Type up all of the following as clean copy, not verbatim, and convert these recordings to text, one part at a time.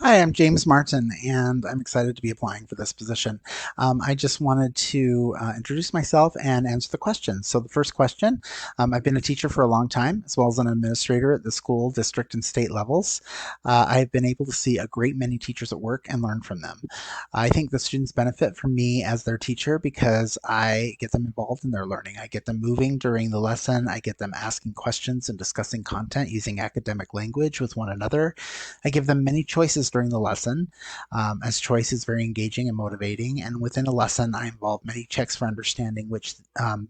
Hi, I'm James Martin, and I'm excited to be applying for this position. I just wanted to introduce myself and answer the questions. So, the first question, I've been a teacher for a long time, as well as an administrator at the school, district, and state levels. I've been able to see a great many teachers at work and learn from them. I think the students benefit from me as their teacher because I get them involved in their learning. I get them moving during the lesson. I get them asking questions and discussing content using academic language with one another. I give them many choices during the lesson, as choice is very engaging and motivating. And within a lesson, I involve many checks for understanding, which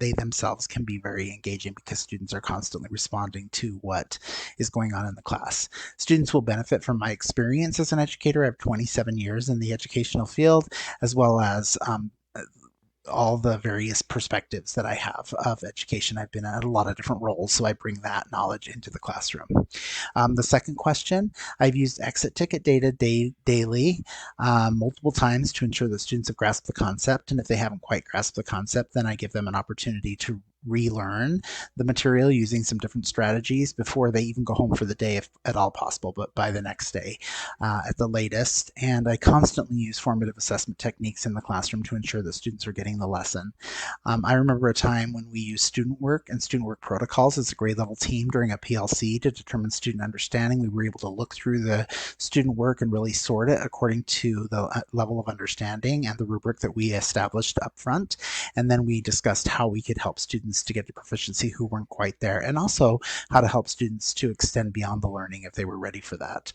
they themselves can be very engaging because students are constantly responding to what is going on in the class. Students will benefit from my experience as an educator. I have 27 years in the educational field, as well as all the various perspectives that I have of education. I've been at a lot of different roles, so I bring that knowledge into the classroom. The second question, I've used exit ticket data daily multiple times to ensure that students have grasped the concept. And if they haven't quite grasped the concept, then I give them an opportunity to relearn the material using some different strategies before they even go home for the day, if at all possible, but by the next day at the latest. And I constantly use formative assessment techniques in the classroom to ensure that students are getting the lesson. I remember a time when we used student work and student work protocols as a grade level team during a PLC to determine student understanding. We were able to look through the student work and really sort it according to the level of understanding and the rubric that we established up front. And then we discussed how we could help students to get to proficiency who weren't quite there, and also how to help students to extend beyond the learning if they were ready for that.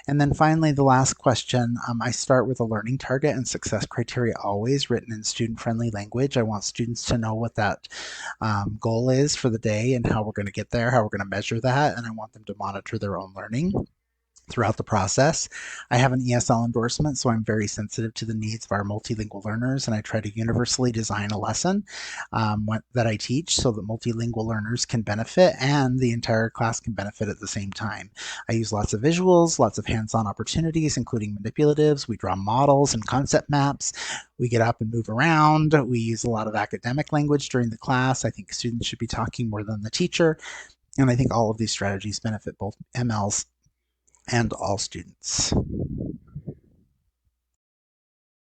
And then finally, the last question, I start with a learning target and success criteria always written in student-friendly language. I want students to know what that goal is for the day and how we're going to get there, how we're going to measure that, and I want them to monitor their own learning throughout the process. I have an ESL endorsement, so I'm very sensitive to the needs of our multilingual learners, and I try to universally design a lesson that I teach so that multilingual learners can benefit and the entire class can benefit at the same time. I use lots of visuals, lots of hands-on opportunities, including manipulatives. We draw models and concept maps. We get up and move around. We use a lot of academic language during the class. I think students should be talking more than the teacher. And I think all of these strategies benefit both MLs and all students.